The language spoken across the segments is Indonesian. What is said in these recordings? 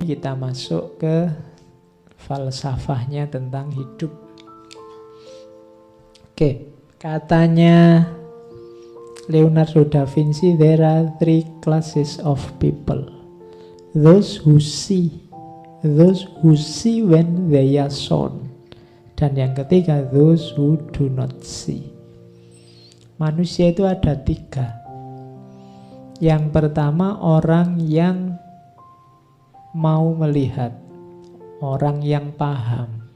kita masuk ke falsafahnya tentang hidup. Oke, katanya Leonardo da Vinci, there are three classes of people. Those who see when they are shown. Dan yang ketiga, those who do not see. Manusia itu ada tiga. Yang pertama, orang yang mau melihat, orang yang paham.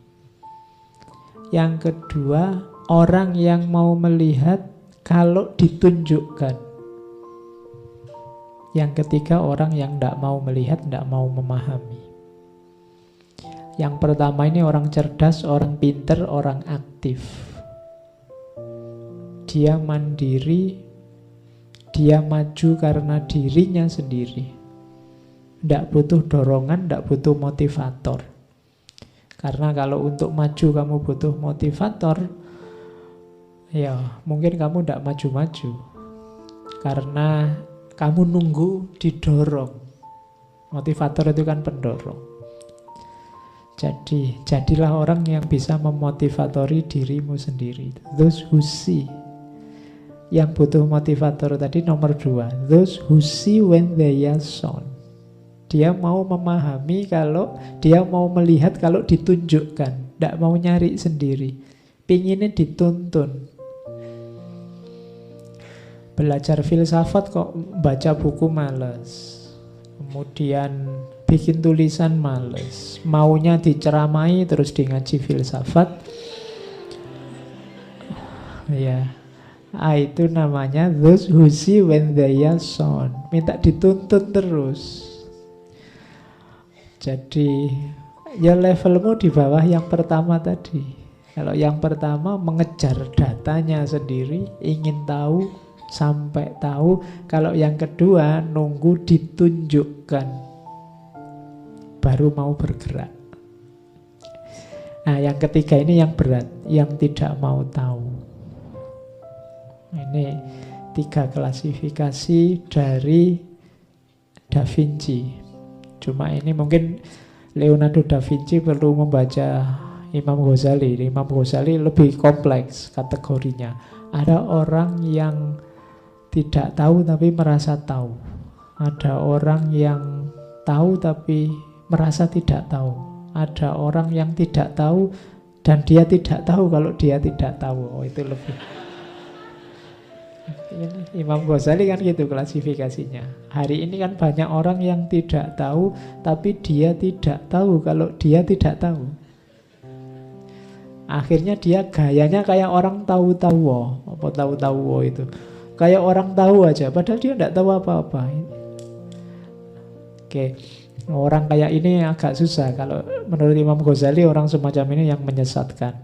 Yang kedua, orang yang mau melihat kalau ditunjukkan. Yang ketiga, orang yang tidak mau melihat, tidak mau memahami. Yang pertama ini orang cerdas, orang pinter, orang aktif. Dia mandiri, dia maju karena dirinya sendiri. Tidak butuh dorongan, tidak butuh motivator. Karena kalau untuk maju kamu butuh motivator, ya mungkin kamu tidak maju-maju. Karena kamu nunggu didorong. Motivator itu kan pendorong. Jadi, jadilah orang yang bisa memotivatori dirimu sendiri. Those who see. Yang butuh motivator tadi nomor 2. Those who see when they are shown. Dia mau memahami kalau, dia mau melihat kalau ditunjukkan. Tidak mau nyari sendiri. Pinginnya dituntun. Belajar filsafat kok baca buku males. Kemudian bikin tulisan males. Maunya diceramai terus di ngaji filsafat. Ya, itu namanya those who see when they are shown. Minta dituntun terus. Jadi ya levelmu di bawah yang pertama tadi. Kalau yang pertama mengejar datanya sendiri, ingin tahu sampai tahu. Kalau yang kedua nunggu ditunjukkan, baru mau bergerak. Nah, yang ketiga ini yang berat, yang tidak mau tahu. Ini 3 klasifikasi dari Da Vinci. Cuma ini mungkin Leonardo da Vinci perlu membaca Imam Ghazali. Imam Ghazali lebih kompleks kategorinya. Ada orang yang tidak tahu tapi merasa tahu. Ada orang yang tahu tapi merasa tidak tahu. Ada orang yang tidak tahu dan dia tidak tahu kalau dia tidak tahu. Oh, itu lebih. Imam Ghazali kan gitu klasifikasinya. Hari ini kan banyak orang yang tidak tahu tapi dia tidak tahu kalau dia tidak tahu. Akhirnya dia gayanya kayak orang tahu-tahu. Apa tahu-tahu itu? Kayak orang tahu aja padahal dia tidak tahu apa-apa. Oke. Orang kayak ini agak susah. Kalau menurut Imam Ghazali orang semacam ini yang menyesatkan.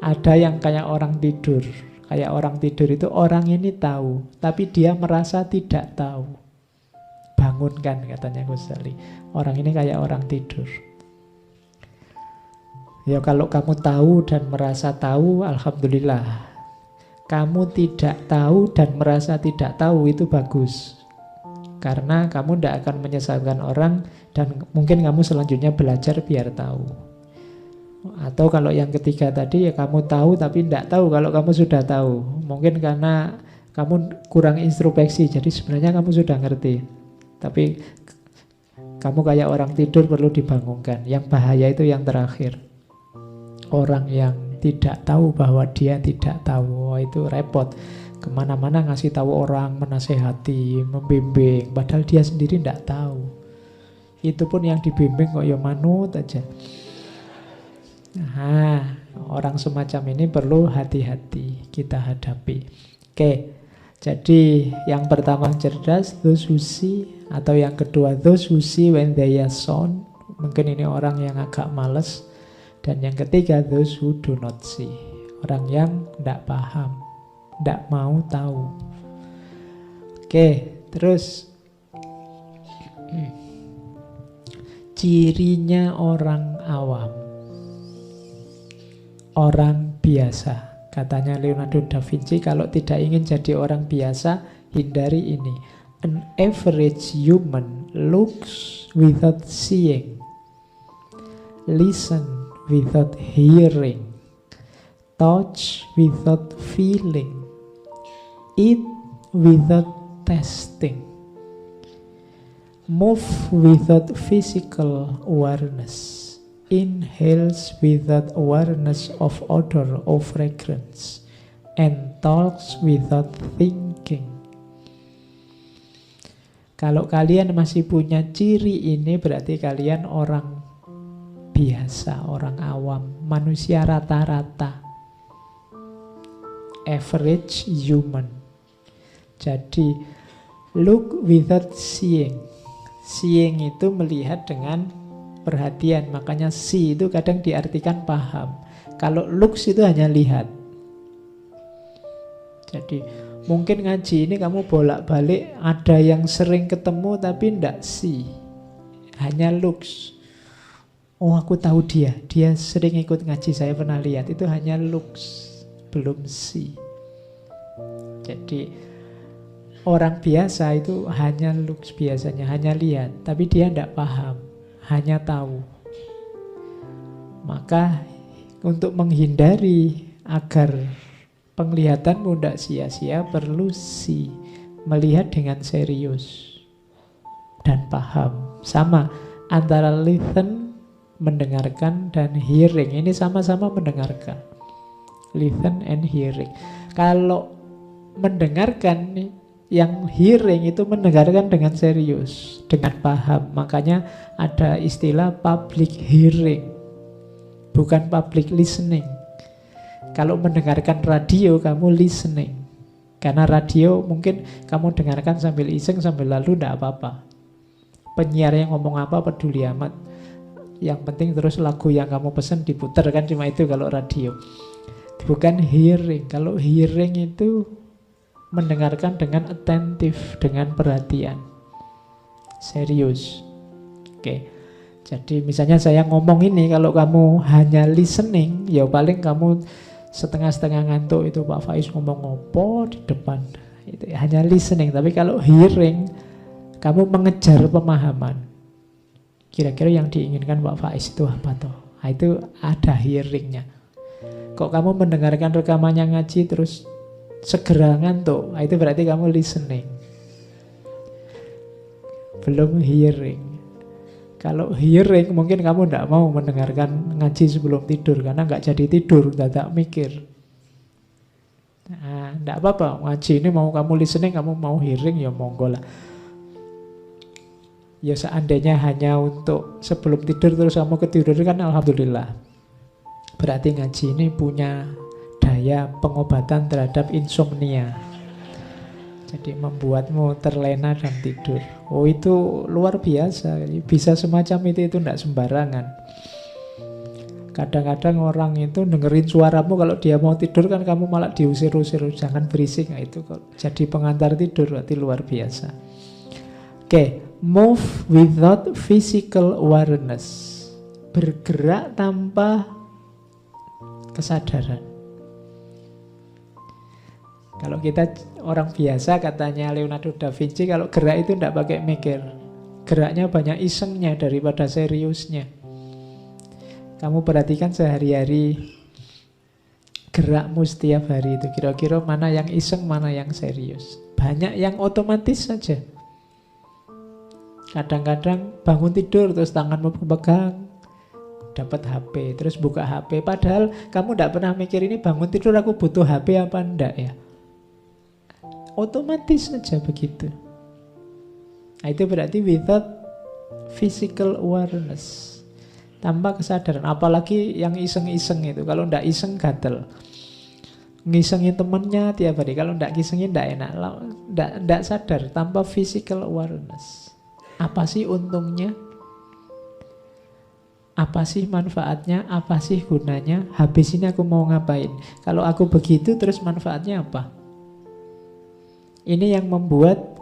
Ada yang kayak orang tidur. Kayak orang tidur itu orang ini tahu, tapi dia merasa tidak tahu. Bangunkan katanya Ghazali. Orang ini kayak orang tidur. Ya kalau kamu tahu dan merasa tahu, alhamdulillah. Kamu tidak tahu dan merasa tidak tahu itu bagus. Karena kamu tidak akan menyesatkan orang dan mungkin kamu selanjutnya belajar biar tahu. Atau kalau yang ketiga tadi ya kamu tahu tapi tidak tahu kalau kamu sudah tahu. Mungkin karena kamu kurang introspeksi, jadi sebenarnya kamu sudah ngerti. Tapi kamu kayak orang tidur perlu dibangunkan. Yang bahaya itu yang terakhir. Orang yang tidak tahu bahwa dia tidak tahu. Oh, itu repot. Kemana-mana ngasih tahu orang, menasehati, membimbing. Padahal dia sendiri tidak tahu. Itu pun yang dibimbing kok ya manut aja. Nah, orang semacam ini perlu hati-hati kita hadapi. Oke, jadi yang pertama cerdas, those who see. Atau yang kedua, those who see when they are shown. Mungkin ini orang yang agak males. Dan yang ketiga, those who do not see. Orang yang tidak paham, tidak mau tahu. Oke, terus cirinya orang awam, orang biasa. Katanya Leonardo da Vinci, kalau tidak ingin jadi orang biasa, hindari ini. An average human looks without seeing, listen without hearing, touch without feeling, eat without tasting, move without physical awareness, inhales without awareness of odor or fragrance, and talks without thinking. Kalau kalian masih punya ciri ini, berarti kalian orang biasa, orang awam, manusia rata-rata, average human. Jadi look without seeing. Seeing itu melihat dengan perhatian, makanya see itu kadang diartikan paham. Kalau looks itu hanya lihat. Jadi mungkin ngaji ini kamu bolak-balik, ada yang sering ketemu tapi ndak see, hanya looks. Oh, aku tahu dia sering ikut ngaji, saya pernah lihat. Itu hanya looks, belum see. Jadi orang biasa itu hanya looks biasanya, hanya lihat, tapi dia ndak paham, hanya tahu. Maka untuk menghindari agar penglihatanmu tidak sia-sia, perlu melihat dengan serius dan paham. Sama antara listen, mendengarkan, dan hearing. Ini sama-sama mendengarkan. Listen and hearing. Kalau mendengarkan, yang hearing itu mendengarkan dengan serius, dengan paham. Makanya ada istilah public hearing, bukan public listening. Kalau mendengarkan radio, kamu listening. Karena radio mungkin kamu dengarkan sambil iseng, sambil lalu, tidak apa-apa. Penyiar yang ngomong apa peduli amat. Yang penting terus lagu yang kamu pesen diputar, kan cuma itu kalau radio. Bukan hearing. Kalau hearing itu mendengarkan dengan attentif, dengan perhatian. Serius. Oke. Jadi misalnya saya ngomong ini, kalau kamu hanya listening, ya paling kamu setengah-setengah ngantuk itu, Pak Faiz ngomong apa di depan. Itu hanya listening. Tapi kalau hearing, kamu mengejar pemahaman. Kira-kira yang diinginkan Pak Faiz itu apa toh? Nah, itu ada hearingnya. Kok kamu mendengarkan rekamannya ngaji terus segera ngantuk, nah, itu berarti kamu listening, belum hearing. Kalau hearing mungkin kamu tidak mau mendengarkan ngaji sebelum tidur, karena nggak jadi tidur, tidak mikir. Nah, tidak apa-apa, ngaji ini mau kamu listening, kamu mau hearing, ya monggo lah. Ya seandainya hanya untuk sebelum tidur terus kamu ketiduran, kan alhamdulillah. Berarti ngaji ini punya daya pengobatan terhadap insomnia. Jadi membuatmu terlena dan tidur. Oh, itu luar biasa. Bisa semacam itu tidak sembarangan. Kadang-kadang orang itu dengerin suaramu, kalau dia mau tidur kan kamu malah diusir-usir, jangan berisik. Nah, itu jadi pengantar tidur, berarti luar biasa. Oke, move without physical awareness. Bergerak tanpa kesadaran. Kalau kita orang biasa, katanya Leonardo da Vinci, kalau gerak itu tidak pakai mikir. Geraknya banyak isengnya daripada seriusnya. Kamu perhatikan sehari-hari gerakmu setiap hari itu, kira-kira mana yang iseng, mana yang serius. Banyak yang otomatis saja. Kadang-kadang bangun tidur terus tanganmu pegang, dapat HP, terus buka HP. Padahal kamu tidak pernah mikir, ini bangun tidur aku butuh HP apa enggak ya. Otomatis saja begitu. Nah, itu berarti without physical awareness, tanpa kesadaran. Apalagi yang iseng-iseng itu, kalau ndak iseng gatel. Ngisengin temennya tiap hari, kalau ndak ngisengin ndak enak. Ndak sadar, tanpa physical awareness. Apa sih untungnya? Apa sih manfaatnya? Apa sih gunanya? Habis ini aku mau ngapain? Kalau aku begitu terus manfaatnya apa? Ini yang membuat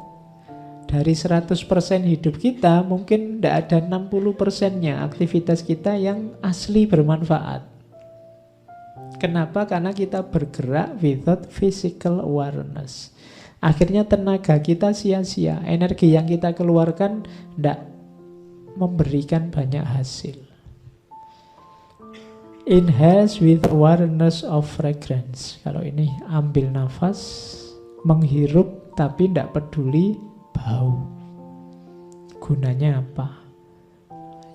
dari 100% hidup kita mungkin tidak ada 60%-nya aktivitas kita yang asli bermanfaat. Kenapa? Karena kita bergerak without physical awareness. Akhirnya tenaga kita sia-sia, energi yang kita keluarkan tidak memberikan banyak hasil. Inhale with awareness of fragrance. Kalau ini ambil nafas, menghirup tapi tidak peduli bau. Gunanya apa?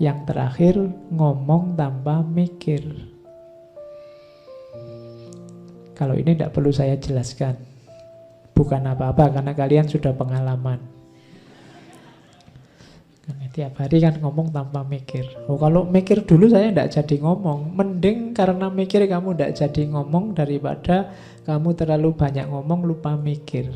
Yang terakhir, ngomong tanpa mikir. Kalau ini tidak perlu saya jelaskan. Bukan apa-apa karena kalian sudah pengalaman. Karena tiap hari kan ngomong tanpa mikir. Oh, kalau mikir dulu saya tidak jadi ngomong. Mending karena mikir kamu tidak jadi ngomong daripada kamu terlalu banyak ngomong lupa mikir.